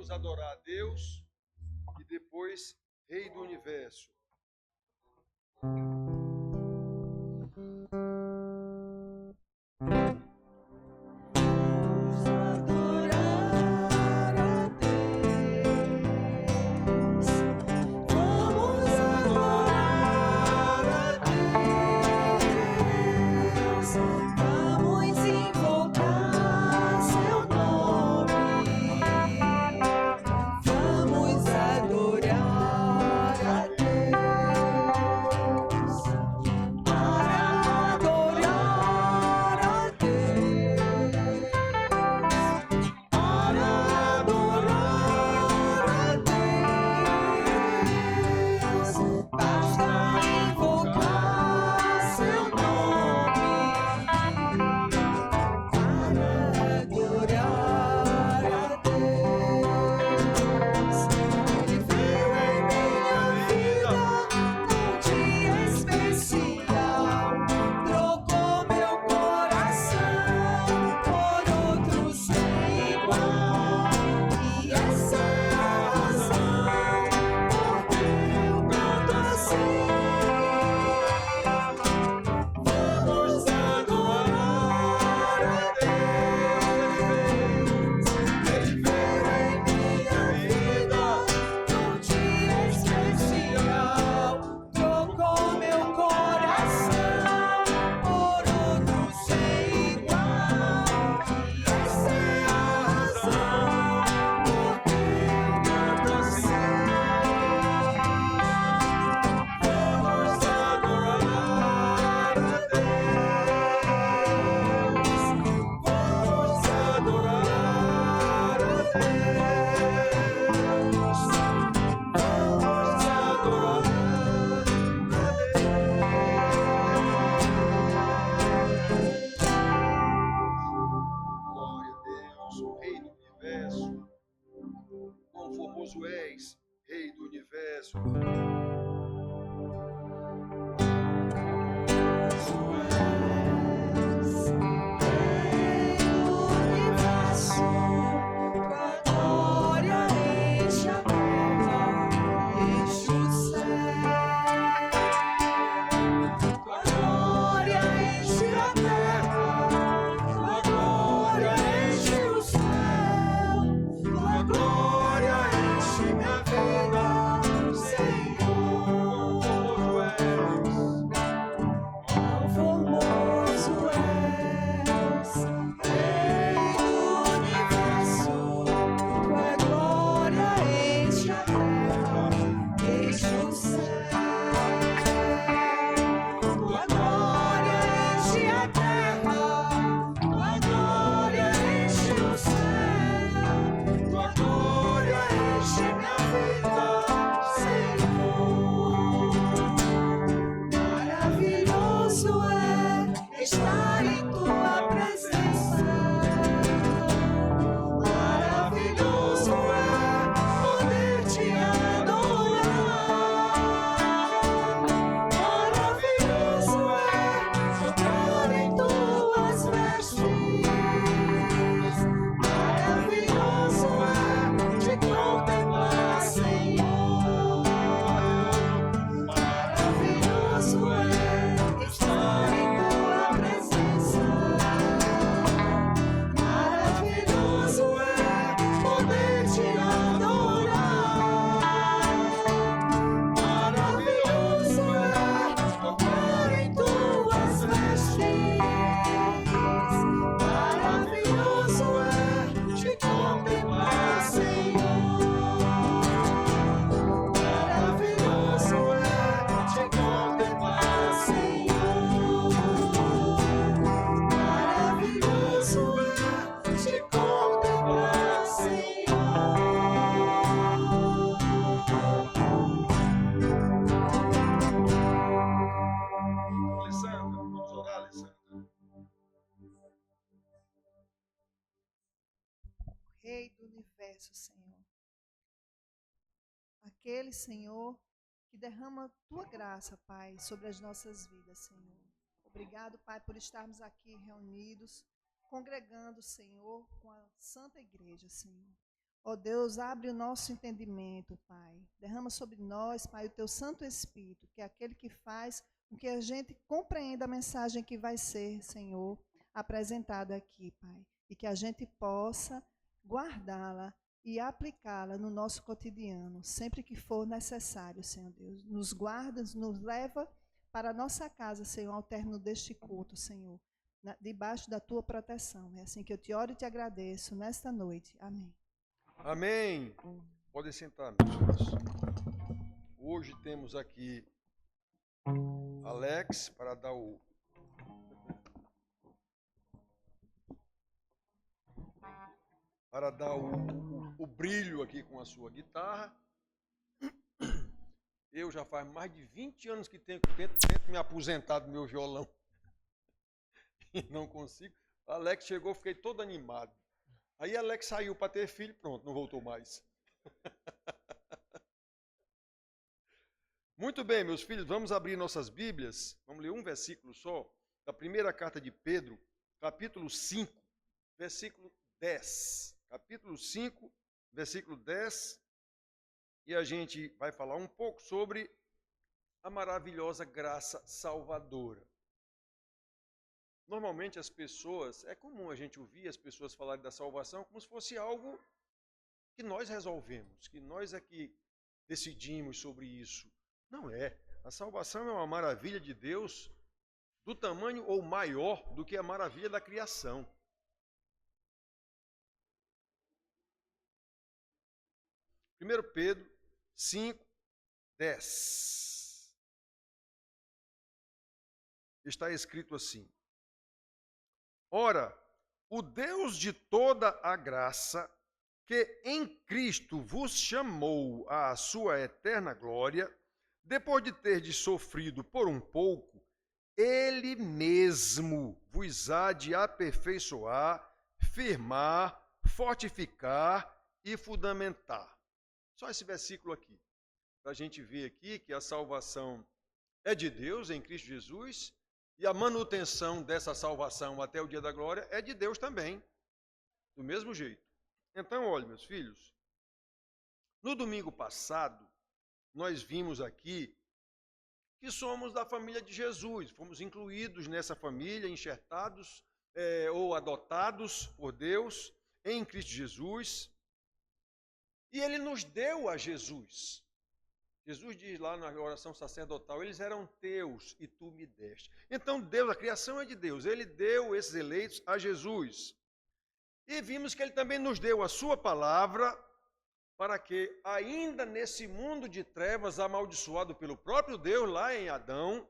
vamos adorar a Deus e depois Rei do Universo. Rei do Universo, Senhor. Aquele, Senhor, que derrama Tua graça, Pai, sobre as nossas vidas, Senhor. Obrigado, Pai, por estarmos aqui reunidos, congregando, Senhor, com a Santa Igreja, Senhor. Ó Deus, abre o nosso entendimento, Pai. Derrama sobre nós, Pai, o teu Santo Espírito, que é aquele que faz com que a gente compreenda a mensagem que vai ser, Senhor, apresentada aqui, Pai. E que a gente possa guardá-la e aplicá-la no nosso cotidiano, sempre que for necessário, Senhor Deus. Nos guarda, nos leva para a nossa casa, Senhor, ao término deste culto, Senhor, debaixo da tua proteção. É assim que eu te oro e te agradeço nesta noite. Amém. Amém. Podem sentar, meus filhos. Hoje temos aqui Alex para dar o brilho aqui com a sua guitarra. Eu já faz mais de 20 anos que tento me aposentar do meu violão e não consigo. Alex chegou, fiquei todo animado. Aí Alex saiu para ter filho, pronto, não voltou mais. Muito bem, meus filhos, vamos abrir nossas Bíblias. Vamos ler um versículo só, da primeira carta de Pedro, capítulo 5, versículo 10. Capítulo 5, versículo 10. E a gente vai falar um pouco sobre a maravilhosa graça salvadora. Normalmente as pessoas, é comum a gente ouvir as pessoas falarem da salvação como se fosse algo que nós resolvemos, que nós é que decidimos sobre isso. Não é. A salvação é uma maravilha de Deus do tamanho ou maior do que a maravilha da criação. Primeiro Pedro 5, 10. Está escrito assim: Ora, o Deus de toda a graça, que em Cristo vos chamou à sua eterna glória, depois de terdes sofrido por um pouco, Ele mesmo vos há de aperfeiçoar, firmar, fortificar e fundamentar. Só esse versículo aqui, para a gente ver aqui que a salvação é de Deus em Cristo Jesus, e a manutenção dessa salvação até o dia da glória é de Deus também, do mesmo jeito. Então, olha, meus filhos, no domingo passado, nós vimos aqui que somos da família de Jesus, fomos incluídos nessa família, enxertados ou adotados por Deus em Cristo Jesus, e Ele nos deu a Jesus. Jesus diz lá na oração sacerdotal, eles eram teus e tu me deste. Então Deus, a criação é de Deus, Ele deu esses eleitos a Jesus. E vimos que Ele também nos deu a sua palavra para que, ainda nesse mundo de trevas amaldiçoado pelo próprio Deus lá em Adão,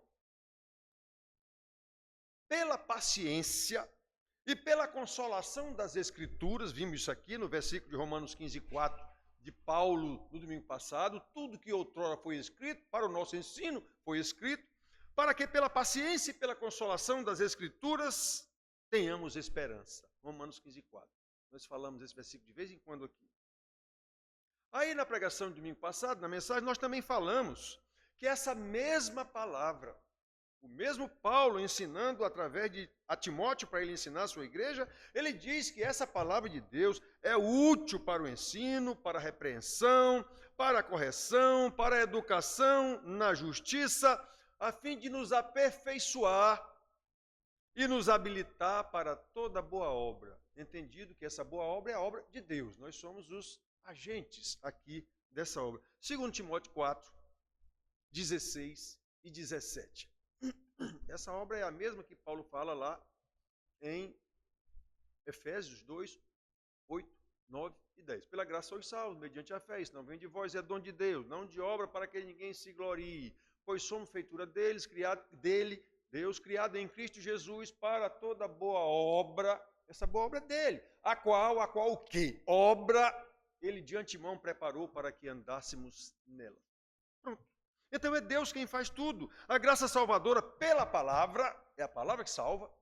pela paciência e pela consolação das Escrituras, vimos isso aqui no versículo de Romanos 15, 4, de Paulo no domingo passado, tudo que outrora foi escrito, para o nosso ensino foi escrito, para que pela paciência e pela consolação das Escrituras tenhamos esperança. Romanos 15, 4. Nós falamos esse versículo de vez em quando aqui. Aí na pregação do domingo passado, na mensagem, nós também falamos que essa mesma palavra, o mesmo Paulo ensinando através de Timóteo para ele ensinar a sua igreja, ele diz que essa palavra de Deus é útil para o ensino, para a repreensão, para a correção, para a educação na justiça, a fim de nos aperfeiçoar e nos habilitar para toda boa obra. Entendido que essa boa obra é a obra de Deus, nós somos os agentes aqui dessa obra. 2 Timóteo 4, 16 e 17. Essa obra é a mesma que Paulo fala lá em Efésios 2, 8, 9 e 10. Pela graça sois salvos, mediante a fé, isso não vem de vós, é dom de Deus, não de obra para que ninguém se glorie, pois somos feitura dele, Deus, criado em Cristo Jesus para toda boa obra, essa boa obra é dele, a qual o quê? Obra ele de antemão preparou para que andássemos nela. Pronto. Então é Deus quem faz tudo. A graça salvadora pela palavra, é a palavra que salva,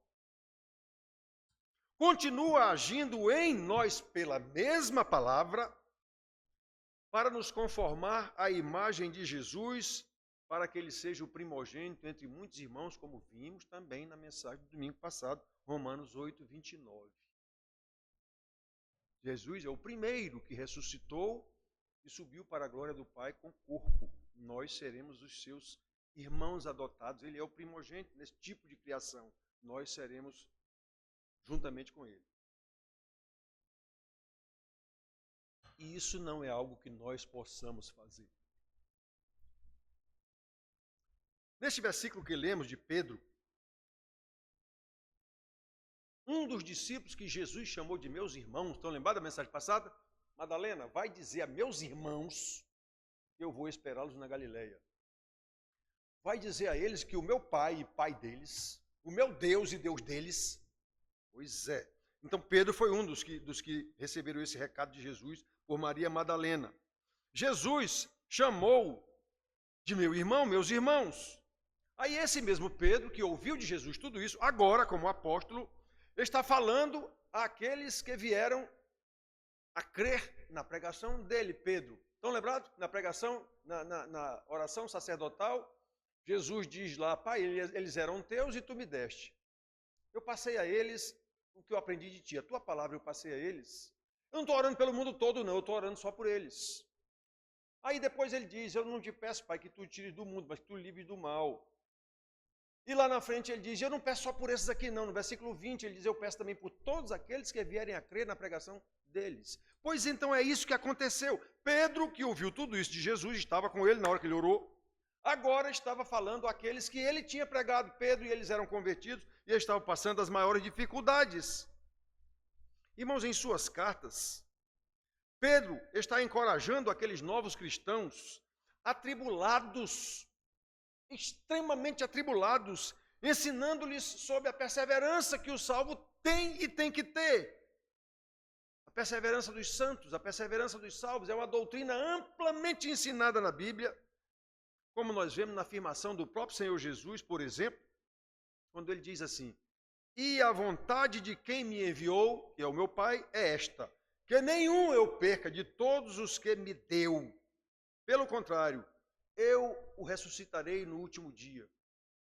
continua agindo em nós pela mesma palavra, para nos conformar à imagem de Jesus, para que ele seja o primogênito entre muitos irmãos, como vimos também na mensagem do domingo passado, Romanos 8, 29. Jesus é o primeiro que ressuscitou e subiu para a glória do Pai com corpo. Nós seremos os seus irmãos adotados. Ele é o primogênito nesse tipo de criação. Nós seremos juntamente com ele. E isso não é algo que nós possamos fazer. Neste versículo que lemos de Pedro, um dos discípulos que Jesus chamou de meus irmãos, estão lembrados da mensagem passada? Madalena, vai dizer a meus irmãos que eu vou esperá-los na Galileia. Vai dizer a eles que o meu pai e pai deles, o meu Deus e Deus deles. Pois é. Então Pedro foi um dos que receberam esse recado de Jesus por Maria Madalena. Jesus chamou de meu irmão, meus irmãos. Aí esse mesmo Pedro, que ouviu de Jesus tudo isso, agora como apóstolo, está falando àqueles que vieram a crer na pregação dele, Pedro. Estão lembrados? Na pregação, na oração sacerdotal, Jesus diz lá, Pai, eles eram teus e tu me deste. Eu passei a eles o que eu aprendi de ti. A tua palavra eu passei a eles. Eu não estou orando pelo mundo todo, não. Eu estou orando só por eles. Aí depois ele diz, eu não te peço, Pai, que tu tires do mundo, mas que tu livres do mal. E lá na frente ele diz, eu não peço só por esses aqui, não. No versículo 20 ele diz, eu peço também por todos aqueles que vierem a crer na pregação deles. Pois então é isso que aconteceu. Pedro, que ouviu tudo isso de Jesus, estava com ele na hora que ele orou, agora estava falando àqueles que ele tinha pregado, Pedro, e eles eram convertidos, e eles estavam passando as maiores dificuldades. Irmãos, em suas cartas, Pedro está encorajando aqueles novos cristãos atribulados, extremamente atribulados, ensinando-lhes sobre a perseverança que o salvo tem e tem que ter. A perseverança dos santos, a perseverança dos salvos é uma doutrina amplamente ensinada na Bíblia, como nós vemos na afirmação do próprio Senhor Jesus, por exemplo, quando ele diz assim, e a vontade de quem me enviou, que é o meu Pai, é esta, que nenhum eu perca de todos os que me deu. Pelo contrário, eu o ressuscitarei no último dia.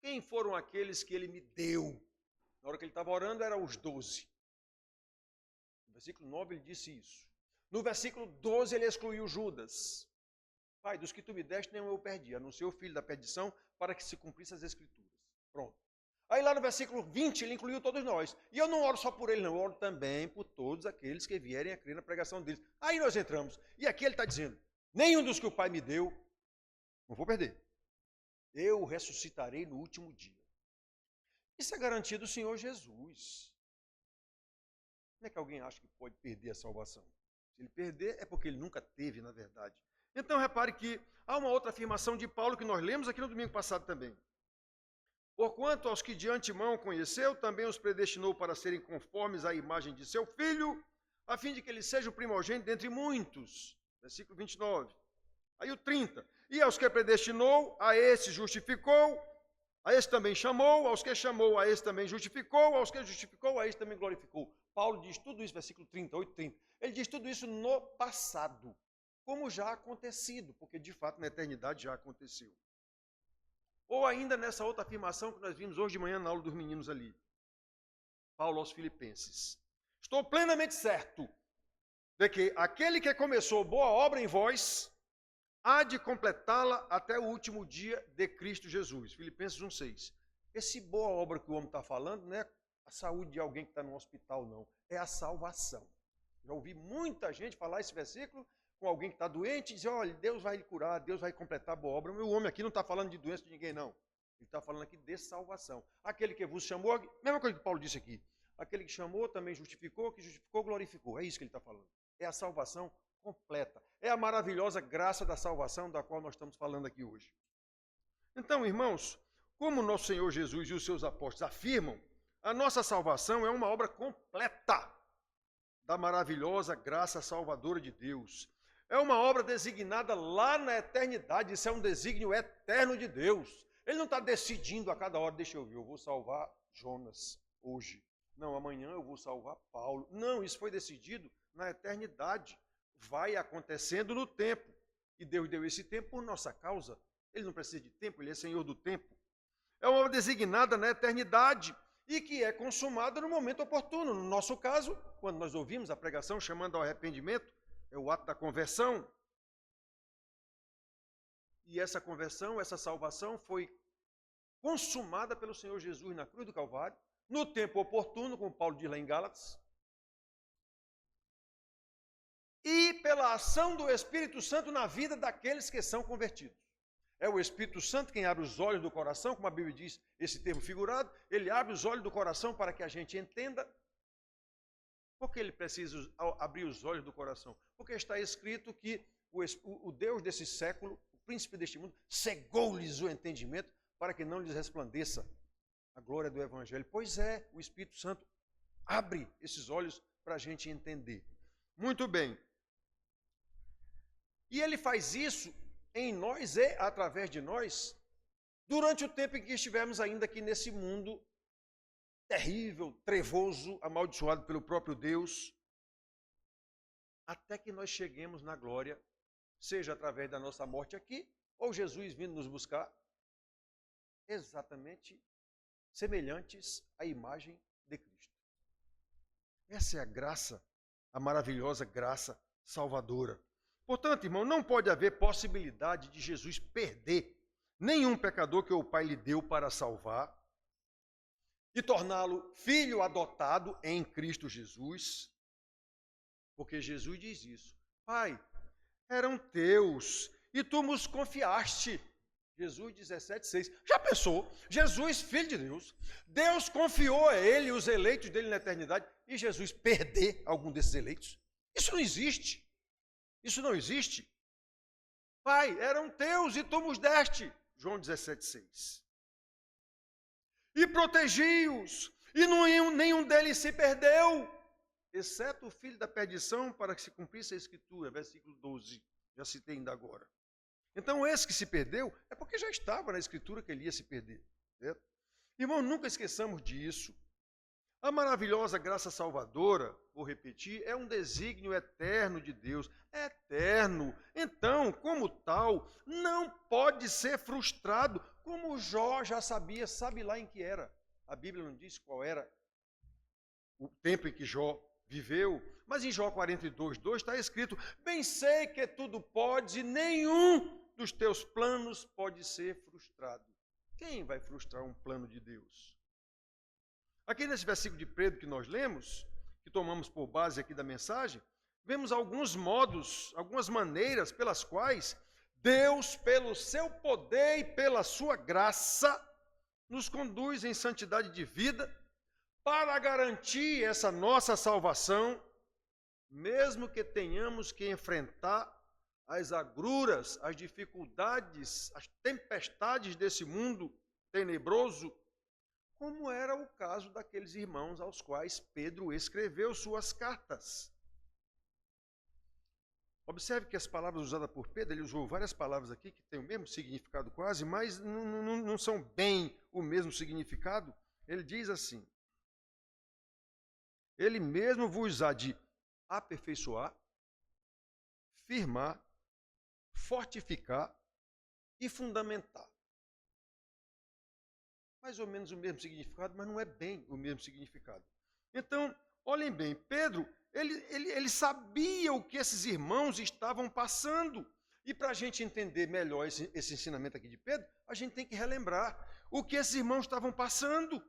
Quem foram aqueles que ele me deu? Na hora que ele estava orando, eram os 12. No versículo 9 ele disse isso. No versículo 12 ele excluiu Judas. Pai, dos que tu me deste, nenhum eu perdi, a não ser o filho da perdição, para que se cumprisse as Escrituras. Pronto. Aí lá no versículo 20 ele incluiu todos nós. E eu não oro só por ele, não, eu oro também por todos aqueles que vierem a crer na pregação deles. Aí nós entramos. E aqui ele está dizendo, nenhum dos que o Pai me deu, não vou perder. Eu o ressuscitarei no último dia. Isso é garantia do Senhor Jesus. Como é que alguém acha que pode perder a salvação? Se ele perder, é porque ele nunca teve, na verdade. Então, repare que há uma outra afirmação de Paulo que nós lemos aqui no domingo passado também. Porquanto aos que de antemão conheceu, também os predestinou para serem conformes à imagem de seu Filho, a fim de que ele seja o primogênito dentre muitos. Versículo 29. Aí o 30. E aos que predestinou, a esse justificou, a esse também chamou, aos que chamou, a esse também justificou, aos que justificou, a esse também glorificou. Paulo diz tudo isso, versículo 38, 30. Ele diz tudo isso no passado, como já acontecido, porque de fato na eternidade já aconteceu. Ou ainda nessa outra afirmação que nós vimos hoje de manhã na aula dos meninos ali. Paulo aos Filipenses. Estou plenamente certo de que aquele que começou boa obra em vós, há de completá-la até o último dia de Cristo Jesus. Filipenses 1,6. Esse boa obra que o homem está falando não é a saúde de alguém que está no hospital, não. É a salvação. Já ouvi muita gente falar esse versículo com alguém que está doente e dizer, olha, Deus vai lhe curar, Deus vai completar a boa obra. O homem aqui não está falando de doença de ninguém, não. Ele está falando aqui de salvação. Aquele que vos chamou, mesma coisa que Paulo disse aqui. Aquele que chamou também justificou, que justificou, glorificou. É isso que ele está falando. É a salvação completa. É a maravilhosa graça da salvação da qual nós estamos falando aqui hoje. Então, irmãos, como nosso Senhor Jesus e os seus apóstolos afirmam, a nossa salvação é uma obra completa da maravilhosa graça salvadora de Deus. É uma obra designada lá na eternidade. Isso é um desígnio eterno de Deus. Ele não está decidindo a cada hora, deixa eu ver, eu vou salvar Jonas hoje. Não, amanhã eu vou salvar Paulo. Não, isso foi decidido na eternidade. Vai acontecendo no tempo. E Deus deu esse tempo por nossa causa. Ele não precisa de tempo, ele é Senhor do tempo. É uma obra designada na eternidade e que é consumada no momento oportuno. No nosso caso, quando nós ouvimos a pregação chamando ao arrependimento, é o ato da conversão. E essa conversão, essa salvação foi consumada pelo Senhor Jesus na cruz do Calvário, no tempo oportuno, como Paulo diz lá em Gálatas, e pela ação do Espírito Santo na vida daqueles que são convertidos. É o Espírito Santo quem abre os olhos do coração, como a Bíblia diz, esse termo figurado, ele abre os olhos do coração para que a gente entenda. Por que ele precisa abrir os olhos do coração? Porque está escrito que o Deus desse século, o príncipe deste mundo, cegou-lhes o entendimento para que não lhes resplandeça a glória do Evangelho. Pois é, o Espírito Santo abre esses olhos para a gente entender. Muito bem. E ele faz isso em nós e através de nós, durante o tempo em que estivermos ainda aqui nesse mundo terrível, trevoso, amaldiçoado pelo próprio Deus, até que nós cheguemos na glória, seja através da nossa morte aqui, ou Jesus vindo nos buscar, exatamente semelhantes à imagem de Cristo. Essa é a graça, a maravilhosa graça salvadora. Portanto, irmão, não pode haver possibilidade de Jesus perder nenhum pecador que o Pai lhe deu para salvar e torná-lo filho adotado em Cristo Jesus, porque Jesus diz isso. Pai, eram teus e tu nos confiaste. Jesus 17,6. Já pensou? Jesus, filho de Deus, Deus confiou a ele os eleitos dele na eternidade e Jesus perder algum desses eleitos? Isso não existe. Isso não existe. Pai, eram teus e tu nos deste. João 17,6. E protegi-os, e nenhum deles se perdeu, exceto o filho da perdição, para que se cumprisse a Escritura, versículo 12. Já citei ainda agora. Então, esse que se perdeu é porque já estava na Escritura que ele ia se perder. Certo? Irmão, nunca esqueçamos disso. A maravilhosa graça salvadora, vou repetir, é um desígnio eterno de Deus. É eterno. Então, como tal, não pode ser frustrado, como Jó já sabia, sabe lá em que era. A Bíblia não diz qual era o tempo em que Jó viveu, mas em Jó 42:2 está escrito: bem sei que tudo podes e nenhum dos teus planos pode ser frustrado. Quem vai frustrar um plano de Deus? Aqui nesse versículo de Pedro que nós lemos, que tomamos por base aqui da mensagem, vemos alguns modos, algumas maneiras pelas quais Deus, pelo seu poder e pela sua graça, nos conduz em santidade de vida para garantir essa nossa salvação, mesmo que tenhamos que enfrentar as agruras, as dificuldades, as tempestades desse mundo tenebroso, como era o caso daqueles irmãos aos quais Pedro escreveu suas cartas. Observe que as palavras usadas por Pedro, ele usou várias palavras aqui que têm o mesmo significado quase, mas não são bem o mesmo significado. Ele diz assim: ele mesmo vos há de aperfeiçoar, firmar, fortificar e fundamentar. Mais ou menos o mesmo significado, mas não é bem o mesmo significado. Então, olhem bem, Pedro, ele sabia o que esses irmãos estavam passando. E para a gente entender melhor esse ensinamento aqui de Pedro, a gente tem que relembrar o que esses irmãos estavam passando.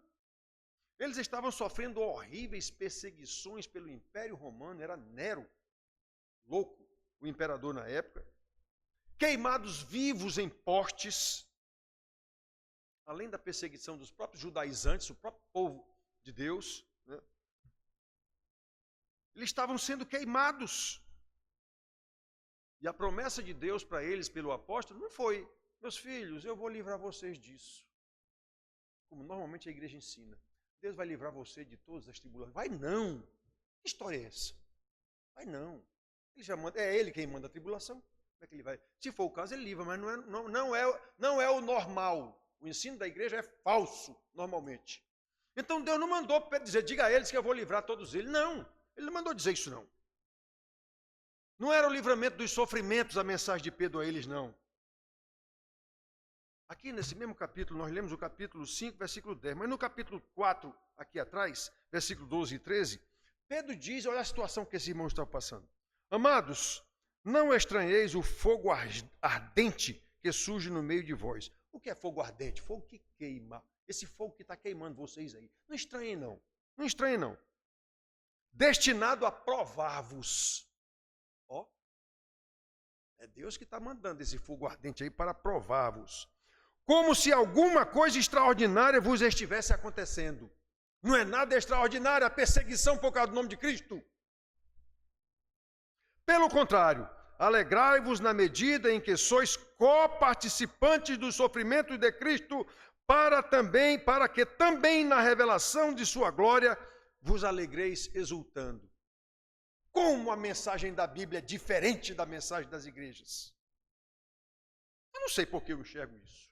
Eles estavam sofrendo horríveis perseguições pelo Império Romano, era Nero, louco, o imperador na época, queimados vivos em postes, além da perseguição dos próprios judaizantes, o próprio povo de Deus, né? Eles estavam sendo queimados. E a promessa de Deus para eles, pelo apóstolo, não foi: meus filhos, eu vou livrar vocês disso. Como normalmente a igreja ensina. Deus vai livrar você de todas as tribulações. Vai não. Que história é essa? Vai não. Ele já manda, é ele quem manda a tribulação. Como é que ele vai? Se for o caso, ele livra, mas não é o normal. O ensino da igreja é falso, normalmente. Então Deus não mandou dizer: diga a eles que eu vou livrar todos eles. Não, ele não mandou dizer isso não. Não era o livramento dos sofrimentos a mensagem de Pedro a eles, não. Aqui nesse mesmo capítulo, nós lemos o capítulo 5, versículo 10, mas no capítulo 4, aqui atrás, versículo 12 e 13, Pedro diz, olha a situação que esse irmão está passando. Amados, não estranheis o fogo ardente que surge no meio de vós. O que é fogo ardente? Fogo que queima. Esse fogo que está queimando vocês aí. Não estranhem não. Não estranhem não. Destinado a provar-vos. Ó. É Deus que está mandando esse fogo ardente aí para provar-vos. Como se alguma coisa extraordinária vos estivesse acontecendo. Não é nada extraordinário a perseguição por causa do nome de Cristo. Pelo contrário, alegrai-vos na medida em que sois coparticipantes do sofrimento de Cristo, para que também na revelação de sua glória vos alegreis exultando. Como a mensagem da Bíblia é diferente da mensagem das igrejas. Eu não sei por que eu enxergo isso.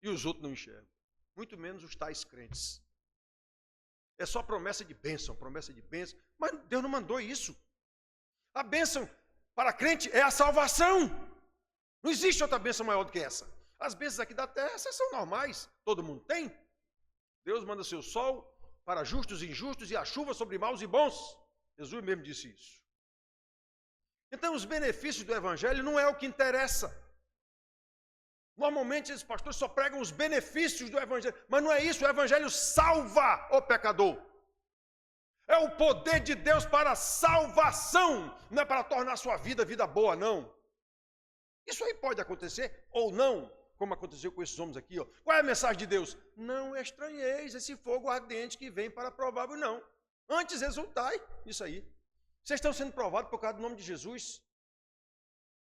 E os outros não enxergam. Muito menos os tais crentes. É só promessa de bênção. Mas Deus não mandou isso. A bênção para crente é a salvação. Não existe outra bênção maior do que essa. As bênçãos aqui da terra, essas são normais. Todo mundo tem. Deus manda seu sol para justos e injustos e a chuva sobre maus e bons. Jesus mesmo disse isso. Então, os benefícios do evangelho não é o que interessa. Normalmente, esses pastores só pregam os benefícios do evangelho. Mas não é isso. O evangelho salva o pecador. É o poder de Deus para a salvação. Não é para tornar a sua vida boa, não. Isso aí pode acontecer ou não, como aconteceu com esses homens aqui. Ó. Qual é a mensagem de Deus? Não estranheis esse fogo ardente que vem para provar-vos, não. Antes exultai, isso aí. Vocês estão sendo provados por causa do nome de Jesus.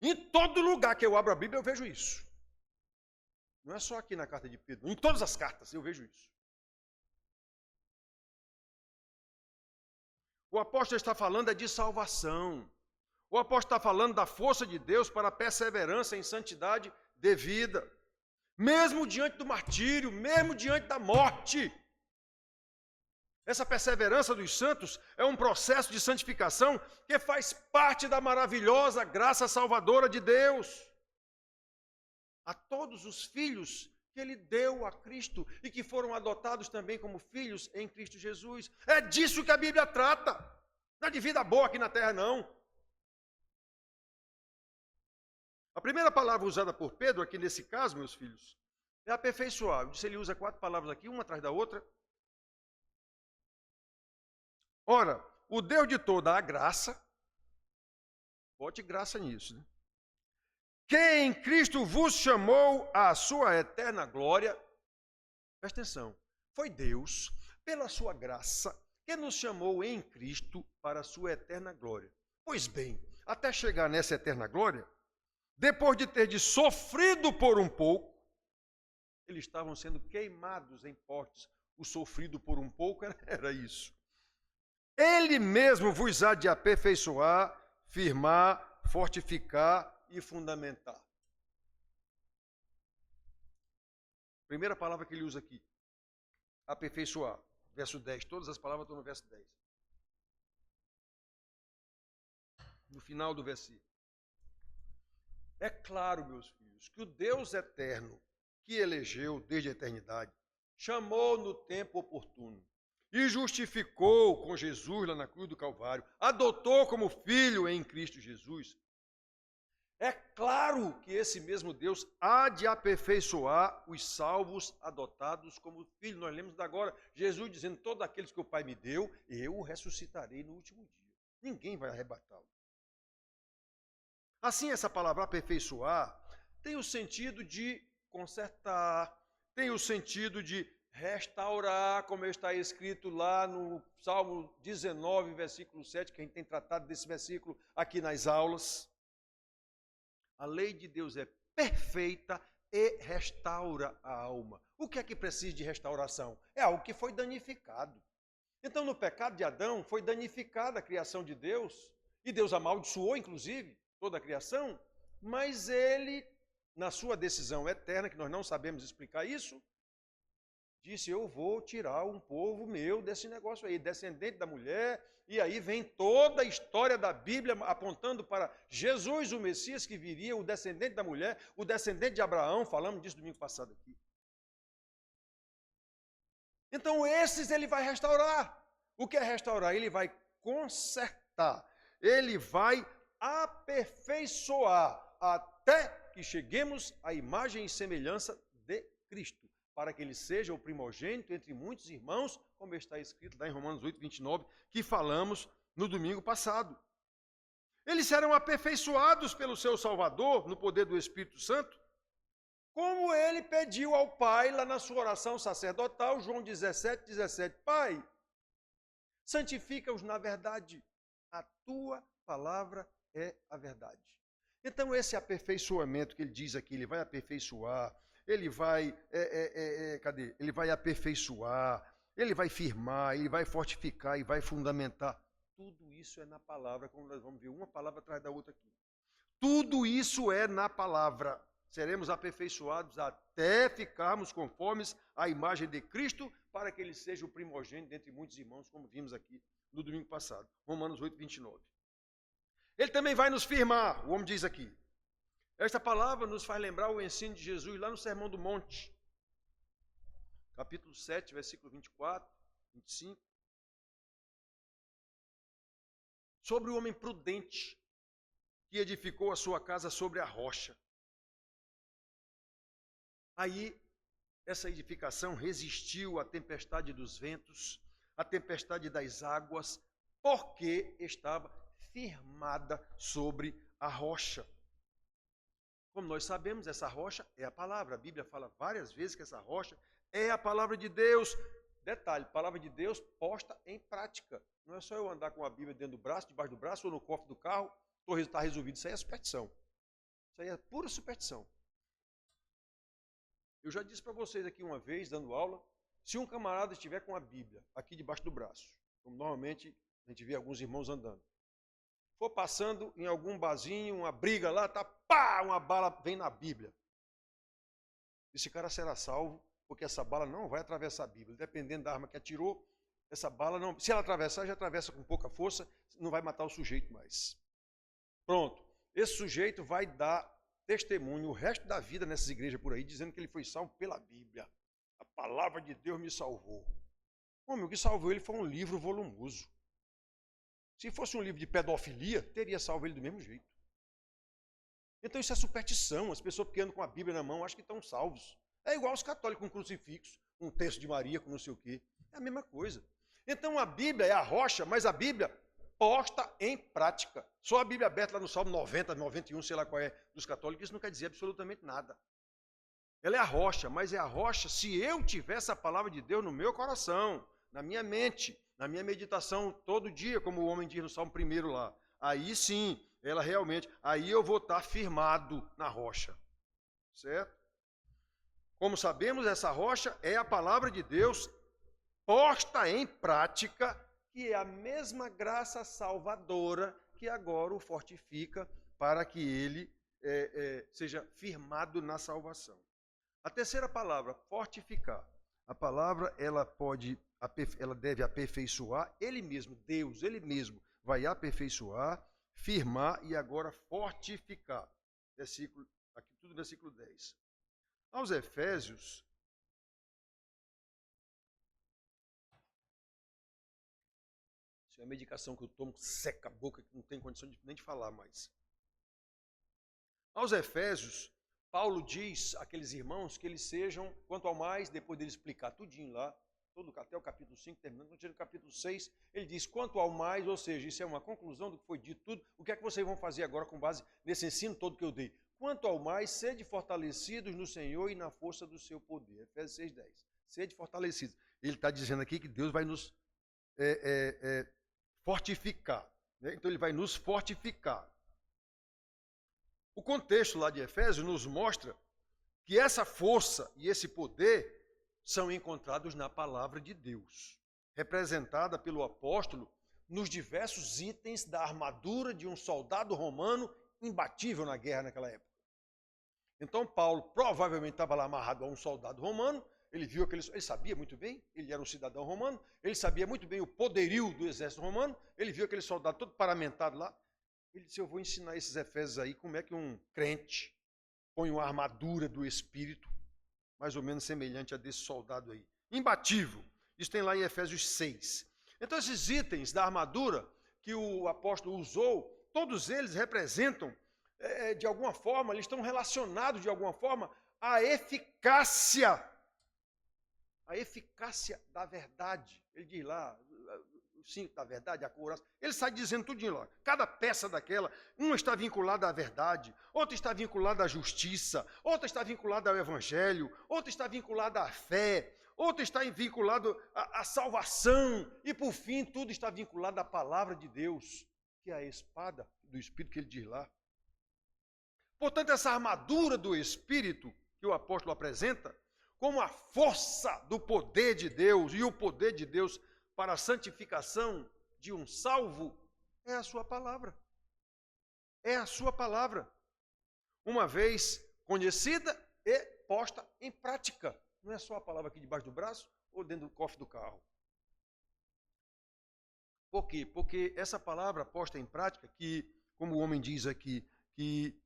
Em todo lugar que eu abro a Bíblia, eu vejo isso. Não é só aqui na carta de Pedro. Em todas as cartas eu vejo isso. O apóstolo está falando é de salvação. O apóstolo está falando da força de Deus para a perseverança em santidade devida. Mesmo diante do martírio, mesmo diante da morte. Essa perseverança dos santos é um processo de santificação que faz parte da maravilhosa graça salvadora de Deus. A todos os filhos que Ele deu a Cristo e que foram adotados também como filhos em Cristo Jesus. É disso que a Bíblia trata. Não é de vida boa aqui na terra, não. A primeira palavra usada por Pedro aqui nesse caso, meus filhos, é aperfeiçoar. Eu disse, ele usa 4 palavras aqui, uma atrás da outra. Ora, o Deus de toda a graça, bote graça nisso, né? Que em Cristo vos chamou à sua eterna glória. Presta atenção, foi Deus, pela sua graça, que nos chamou em Cristo para a sua eterna glória. Pois bem, até chegar nessa eterna glória, depois de ter sofrido por um pouco, eles estavam sendo queimados em postes. O sofrido por um pouco era isso. Ele mesmo vos há de aperfeiçoar, firmar, fortificar e fundamentar. Primeira palavra que ele usa aqui, aperfeiçoar. Verso 10, todas as palavras estão no verso 10. No final do versículo. É claro, meus filhos, que o Deus eterno, que elegeu desde a eternidade, chamou no tempo oportuno e justificou com Jesus lá na cruz do Calvário, adotou como filho em Cristo Jesus. É claro que esse mesmo Deus há de aperfeiçoar os salvos adotados como filhos. Nós lemos agora Jesus dizendo, todos aqueles que o Pai me deu, eu o ressuscitarei no último dia. Ninguém vai arrebatá-lo. Assim, essa palavra aperfeiçoar tem o sentido de consertar, tem o sentido de restaurar, como está escrito lá no Salmo 19, versículo 7, que a gente tem tratado desse versículo aqui nas aulas. A lei de Deus é perfeita e restaura a alma. O que é que precisa de restauração? É algo que foi danificado. Então, no pecado de Adão, foi danificada a criação de Deus, e Deus amaldiçoou, inclusive, toda a criação, mas ele, na sua decisão eterna, que nós não sabemos explicar isso, disse, eu vou tirar um povo meu desse negócio aí, descendente da mulher, e aí vem toda a história da Bíblia apontando para Jesus, o Messias que viria, o descendente da mulher, o descendente de Abraão, falamos disso domingo passado aqui. Então esses ele vai restaurar. O que é restaurar? Ele vai consertar, ele vai aperfeiçoar, até que cheguemos à imagem e semelhança de Cristo, para que ele seja o primogênito entre muitos irmãos, como está escrito lá em Romanos 8, 29, que falamos no domingo passado. Eles serão aperfeiçoados pelo seu Salvador, no poder do Espírito Santo, como ele pediu ao Pai, lá na sua oração sacerdotal, João 17, 17, Pai, santifica-os na verdade, a tua palavra é a verdade. Então esse aperfeiçoamento que ele diz aqui, ele vai aperfeiçoar, ele vai, Ele vai aperfeiçoar, ele vai firmar, ele vai fortificar e vai fundamentar. Tudo isso é na palavra, como nós vamos ver, uma palavra atrás da outra aqui. Tudo isso é na palavra. Seremos aperfeiçoados até ficarmos conformes à imagem de Cristo, para que ele seja o primogênito dentre muitos irmãos, como vimos aqui no domingo passado. Romanos 8, 29. Ele também vai nos firmar, o homem diz aqui. Esta palavra nos faz lembrar o ensino de Jesus lá no Sermão do Monte. Capítulo 7, versículo 24, 25. Sobre o homem prudente que edificou a sua casa sobre a rocha. Aí, essa edificação resistiu à tempestade dos ventos, à tempestade das águas, porque estava firmada sobre a rocha. Como nós sabemos, essa rocha é a palavra. A Bíblia fala várias vezes que essa rocha é a palavra de Deus. Detalhe, palavra de Deus posta em prática. Não é só eu andar com a Bíblia dentro do braço, debaixo do braço ou no cofre do carro, está resolvido. Isso aí é superstição. Isso aí é pura superstição. Eu já disse para vocês aqui uma vez, dando aula, se um camarada estiver com a Bíblia aqui debaixo do braço, como normalmente a gente vê alguns irmãos andando, for passando em algum barzinho, uma briga lá, tá, pá, uma bala vem na Bíblia. Esse cara será salvo, porque essa bala não vai atravessar a Bíblia. Dependendo da arma que atirou, essa bala não... Se ela atravessar, já atravessa com pouca força, não vai matar o sujeito mais. Pronto. Esse sujeito vai dar testemunho o resto da vida nessas igrejas por aí, dizendo que ele foi salvo pela Bíblia. A palavra de Deus me salvou. Homem, o que salvou ele foi um livro volumoso. Se fosse um livro de pedofilia, teria salvo ele do mesmo jeito. Então isso é superstição. As pessoas que andam com a Bíblia na mão acham que estão salvos. É igual os católicos com crucifixo, um texto de Maria com não sei o quê. É a mesma coisa. Então a Bíblia é a rocha, mas a Bíblia posta em prática. Só a Bíblia aberta lá no Salmo 90, 91, sei lá qual é, dos católicos, isso não quer dizer absolutamente nada. Ela é a rocha, mas é a rocha se eu tiver essa palavra de Deus no meu coração, na minha mente, na minha meditação todo dia, como o homem diz no Salmo 1 lá. Aí sim, ela realmente, aí eu vou estar firmado na rocha. Certo? Como sabemos, essa rocha é a palavra de Deus posta em prática, que é a mesma graça salvadora que agora o fortifica para que ele seja firmado na salvação. A terceira palavra, fortificar. A palavra ela deve aperfeiçoar, ele mesmo, Deus, ele mesmo vai aperfeiçoar, firmar e agora fortificar. Versículo, aqui tudo versículo 10. Aos Efésios, isso é uma medicação que eu tomo, seca a boca, que não tem condição nem de falar mais. Aos Efésios, Paulo diz àqueles irmãos que eles sejam, quanto ao mais, depois dele explicar tudinho lá, até o capítulo 5, terminando, quando chega no capítulo 6, ele diz, quanto ao mais, ou seja, isso é uma conclusão do que foi dito tudo, o que é que vocês vão fazer agora com base nesse ensino todo que eu dei? Quanto ao mais, sede fortalecidos no Senhor e na força do seu poder. Efésios 6:10. Sede fortalecidos. Ele está dizendo aqui que Deus vai nos fortificar. Né? Então ele vai nos fortificar. O contexto lá de Efésios nos mostra que essa força e esse poder são encontrados na palavra de Deus, representada pelo apóstolo nos diversos itens da armadura de um soldado romano imbatível na guerra naquela época. Então Paulo provavelmente estava lá amarrado a um soldado romano, Ele viu ele sabia muito bem, ele era um cidadão romano, ele sabia muito bem o poderio do exército romano, ele viu aquele soldado todo paramentado lá. Ele disse, eu vou ensinar esses efésios aí como é que um crente põe uma armadura do Espírito, mais ou menos semelhante a desse soldado aí. Imbatível. Isso tem lá em Efésios 6. Então esses itens da armadura que o apóstolo usou, todos eles representam, de alguma forma, eles estão relacionados de alguma forma à eficácia da verdade. Ele diz lá, o cinto da verdade, a couraça. Ele sai dizendo tudinho lá. Cada peça daquela, uma está vinculada à verdade, outra está vinculada à justiça, outra está vinculada ao evangelho, outra está vinculada à fé, outra está vinculada à salvação, e por fim, tudo está vinculado à palavra de Deus, que é a espada do Espírito que ele diz lá. Portanto, essa armadura do Espírito que o apóstolo apresenta, como a força do poder de Deus e o poder de Deus para a santificação de um salvo, é a sua palavra. É a sua palavra. Uma vez conhecida e posta em prática. Não é só a palavra aqui debaixo do braço ou dentro do cofre do carro. Por quê? Porque essa palavra posta em prática, que, como o homem diz aqui, que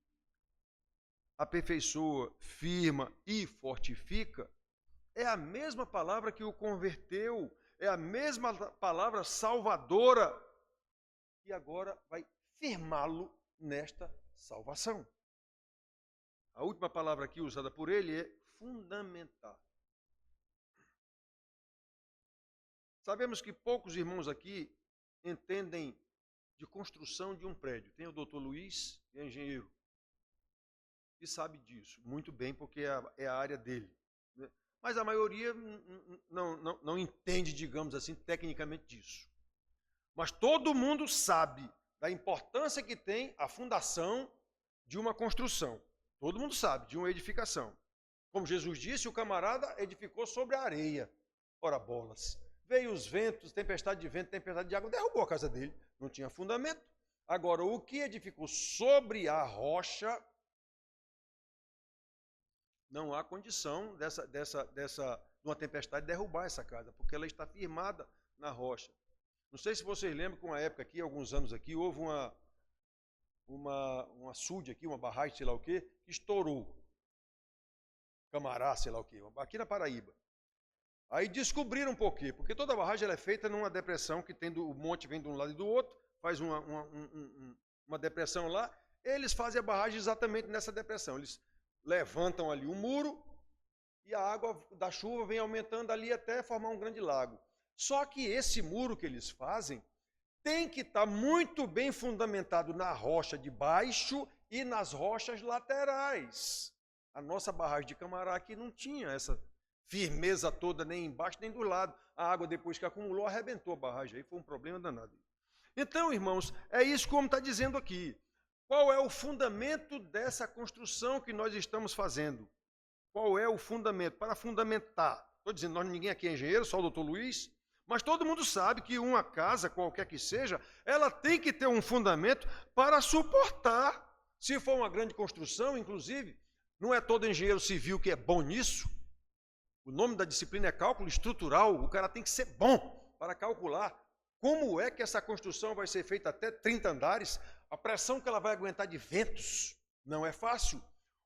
aperfeiçoa, firma e fortifica, é a mesma palavra que o converteu, é a mesma palavra salvadora, que agora vai firmá-lo nesta salvação. A última palavra aqui usada por ele é fundamentar. Sabemos que poucos irmãos aqui entendem de construção de um prédio. Tem o doutor Luiz, que é engenheiro, e sabe disso muito bem, porque é a área dele. Né? Mas a maioria não entende, digamos assim, tecnicamente disso. Mas todo mundo sabe da importância que tem a fundação de uma construção. Todo mundo sabe, de uma edificação. Como Jesus disse, o camarada edificou sobre a areia. Ora bolas. Veio os ventos, tempestade de vento, tempestade de água, derrubou a casa dele. Não tinha fundamento. Agora, o que edificou sobre a rocha, não há condição de uma tempestade derrubar essa casa, porque ela está firmada na rocha. Não sei se vocês lembram que uma época aqui, alguns anos aqui, houve um açude aqui, uma barragem, sei lá o quê, que estourou. Camará, sei lá o quê, aqui na Paraíba. Aí descobriram por quê. Porque toda barragem ela é feita numa depressão que tem o monte vem de um lado e do outro, faz uma depressão lá, eles fazem a barragem exatamente nessa depressão. Eles levantam ali um muro e a água da chuva vem aumentando ali até formar um grande lago. Só que esse muro que eles fazem tem que estar muito bem fundamentado na rocha de baixo e nas rochas laterais. A nossa barragem de Camará aqui não tinha essa firmeza toda, nem embaixo nem do lado. A água, depois que acumulou, arrebentou a barragem. Aí foi um problema danado. Então, irmãos, é isso como está dizendo aqui. Qual é o fundamento dessa construção que nós estamos fazendo? Qual é o fundamento? Para fundamentar. Estou dizendo, ninguém aqui é engenheiro, só o doutor Luiz, mas todo mundo sabe que uma casa, qualquer que seja, ela tem que ter um fundamento para suportar. Se for uma grande construção, inclusive, não é todo engenheiro civil que é bom nisso. O nome da disciplina é cálculo estrutural. O cara tem que ser bom para calcular como é que essa construção vai ser feita até 30 andares, a pressão que ela vai aguentar de ventos não é fácil.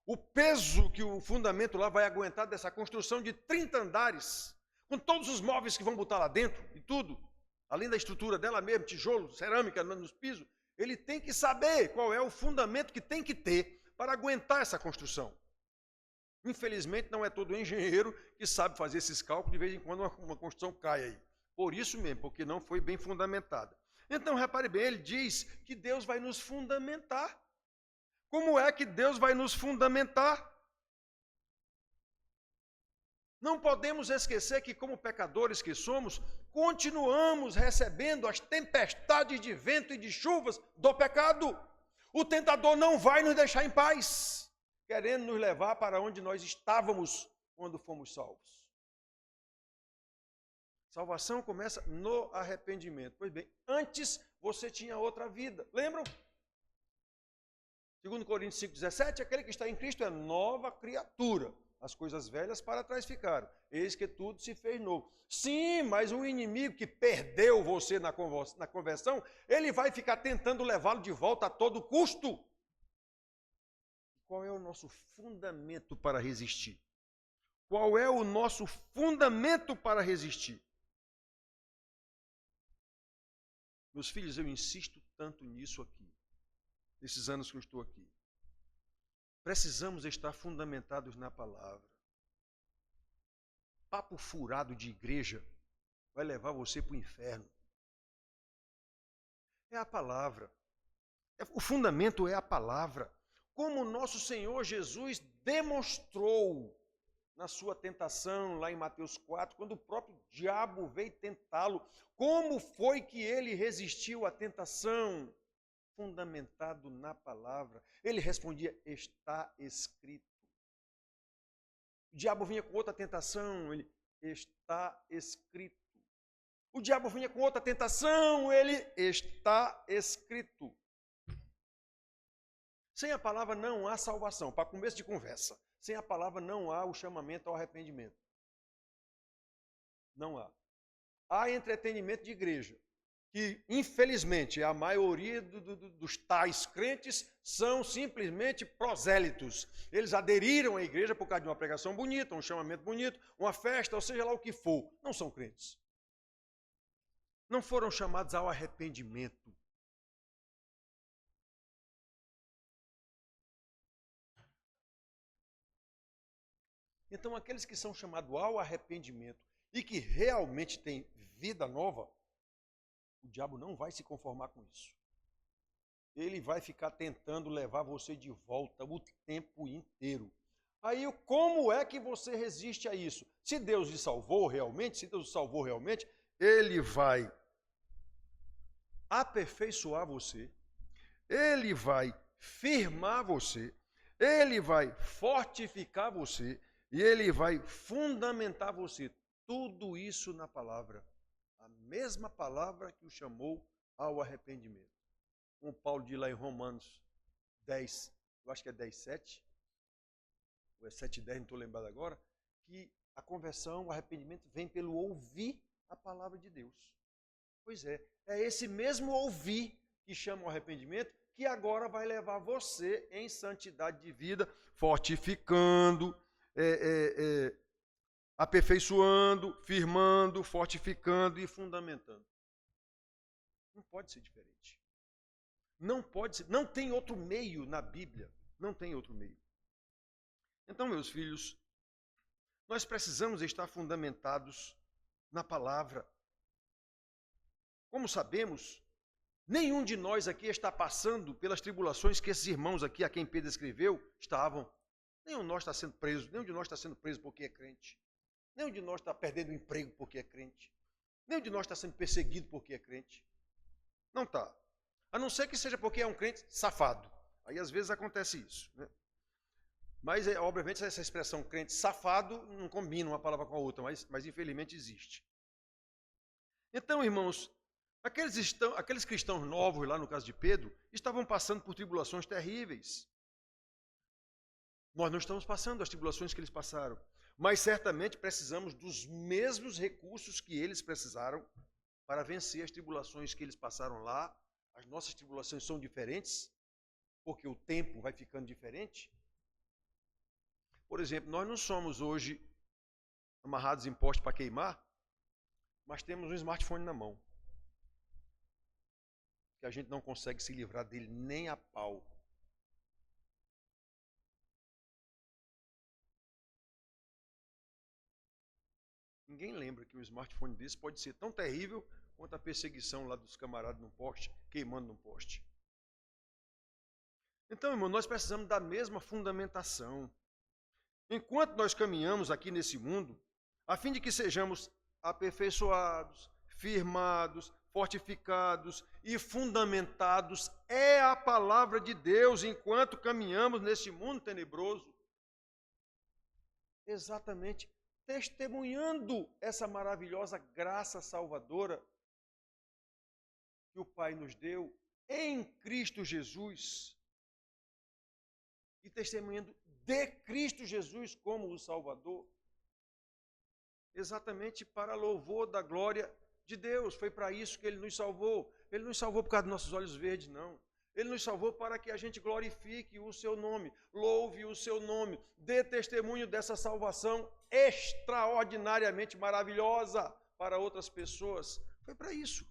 O peso que o fundamento lá vai aguentar dessa construção de 30 andares, com todos os móveis que vão botar lá dentro e tudo, além da estrutura dela mesmo, tijolo, cerâmica nos pisos, ele tem que saber qual é o fundamento que tem que ter para aguentar essa construção. Infelizmente, não é todo engenheiro que sabe fazer esses cálculos, de vez em quando uma construção cai aí. Por isso mesmo, porque não foi bem fundamentada. Então, repare bem, ele diz que Deus vai nos fundamentar. Como é que Deus vai nos fundamentar? Não podemos esquecer que, como pecadores que somos, continuamos recebendo as tempestades de vento e de chuvas do pecado. O tentador não vai nos deixar em paz, querendo nos levar para onde nós estávamos quando fomos salvos. Salvação começa no arrependimento. Pois bem, antes você tinha outra vida. Lembram? 2 Coríntios 5,17, aquele que está em Cristo é nova criatura. As coisas velhas para trás ficaram. Eis que tudo se fez novo. Sim, mas o inimigo que perdeu você na conversão, ele vai ficar tentando levá-lo de volta a todo custo. Qual é o nosso fundamento para resistir? Qual é o nosso fundamento para resistir? Meus filhos, eu insisto tanto nisso aqui, nesses anos que eu estou aqui. Precisamos estar fundamentados na palavra. Papo furado de igreja vai levar você para o inferno. É a palavra. O fundamento é a palavra. Como o nosso Senhor Jesus demonstrou na sua tentação, lá em Mateus 4, quando o próprio diabo veio tentá-lo. Como foi que ele resistiu à tentação? Fundamentado na palavra. Ele respondia, está escrito. O diabo vinha com outra tentação, ele, está escrito. O diabo vinha com outra tentação, ele, está escrito. Sem a palavra não há salvação, para começo de conversa. Sem a palavra não há o chamamento ao arrependimento. Não há. Há entretenimento de igreja, que infelizmente a maioria dos tais crentes são simplesmente prosélitos. Eles aderiram à igreja por causa de uma pregação bonita, um chamamento bonito, uma festa, ou seja lá o que for. Não são crentes. Não foram chamados ao arrependimento. Então, aqueles que são chamados ao arrependimento e que realmente têm vida nova, o diabo não vai se conformar com isso. Ele vai ficar tentando levar você de volta o tempo inteiro. Aí, como é que você resiste a isso? Se Deus lhe salvou realmente, Ele vai aperfeiçoar você, Ele vai firmar você, Ele vai fortificar você, e Ele vai fundamentar você. Tudo isso na palavra. A mesma palavra que o chamou ao arrependimento. Como Paulo diz lá em Romanos 10, eu acho que é 10, 7, ou é 7, 10, não estou lembrado agora, que a conversão, o arrependimento vem pelo ouvir a palavra de Deus. Pois é esse mesmo ouvir que chama o arrependimento, que agora vai levar você em santidade de vida, fortificando, aperfeiçoando, firmando, fortificando e fundamentando. Não pode ser diferente. Não pode ser, não tem outro meio na Bíblia, não tem outro meio. Então, meus filhos, nós precisamos estar fundamentados na palavra. Como sabemos, nenhum de nós aqui está passando pelas tribulações que esses irmãos aqui, a quem Pedro escreveu, estavam. Nenhum de nós está sendo preso, nenhum de nós está sendo preso porque é crente. Nenhum de nós está perdendo o emprego porque é crente. Nenhum de nós está sendo perseguido porque é crente. Não está. A não ser que seja porque é um crente safado. Aí às vezes acontece isso, né? Mas, obviamente, essa expressão crente safado não combina uma palavra com a outra, mas infelizmente existe. Então, irmãos, aqueles cristãos novos, lá no caso de Pedro, estavam passando por tribulações terríveis. Nós não estamos passando as tribulações que eles passaram, mas certamente precisamos dos mesmos recursos que eles precisaram para vencer as tribulações que eles passaram lá. As nossas tribulações são diferentes, porque o tempo vai ficando diferente. Por exemplo, nós não somos hoje amarrados em poste para queimar, mas temos um smartphone na mão, que a gente não consegue se livrar dele nem a pau. Ninguém lembra que um smartphone desse pode ser tão terrível quanto a perseguição lá dos camaradas num poste, queimando num poste. Então, irmão, nós precisamos da mesma fundamentação. Enquanto nós caminhamos aqui nesse mundo, a fim de que sejamos aperfeiçoados, firmados, fortificados e fundamentados, é a palavra de Deus enquanto caminhamos nesse mundo tenebroso. Exatamente, testemunhando essa maravilhosa graça salvadora que o Pai nos deu em Cristo Jesus e testemunhando de Cristo Jesus como o Salvador, exatamente para louvor da glória de Deus. Foi para isso que Ele nos salvou. Ele não nos salvou por causa dos nossos olhos verdes, não. Ele nos salvou para que a gente glorifique o seu nome, louve o seu nome, dê testemunho dessa salvação extraordinariamente maravilhosa para outras pessoas. Foi para isso.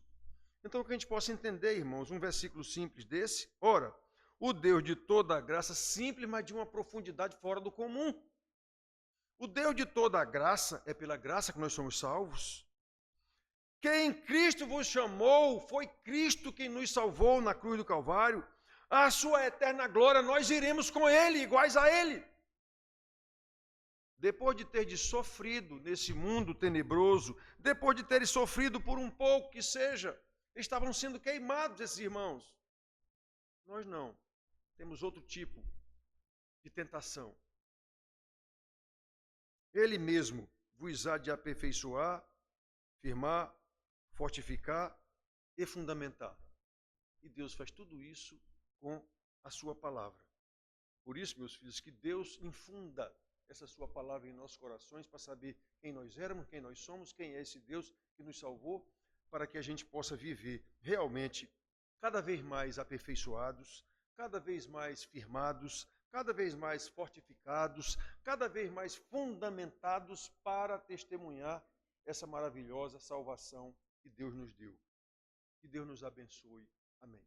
Então, que a gente possa entender, irmãos, um versículo simples desse. Ora, o Deus de toda a graça, simples, mas de uma profundidade fora do comum. O Deus de toda a graça, é pela graça que nós somos salvos. Quem Cristo vos chamou, foi Cristo quem nos salvou na cruz do Calvário. A sua eterna glória, nós iremos com Ele, iguais a Ele. Depois de ter sofrido nesse mundo tenebroso, depois de terem sofrido por um pouco que seja, estavam sendo queimados esses irmãos. Nós não. Temos outro tipo de tentação. Ele mesmo vos há de aperfeiçoar, firmar, fortificar e fundamentar. E Deus faz tudo isso com a sua palavra. Por isso, meus filhos, que Deus infunda essa sua palavra em nossos corações para saber quem nós éramos, quem nós somos, quem é esse Deus que nos salvou, para que a gente possa viver realmente cada vez mais aperfeiçoados, cada vez mais firmados, cada vez mais fortificados, cada vez mais fundamentados para testemunhar essa maravilhosa salvação que Deus nos deu. Que Deus nos abençoe. Amém.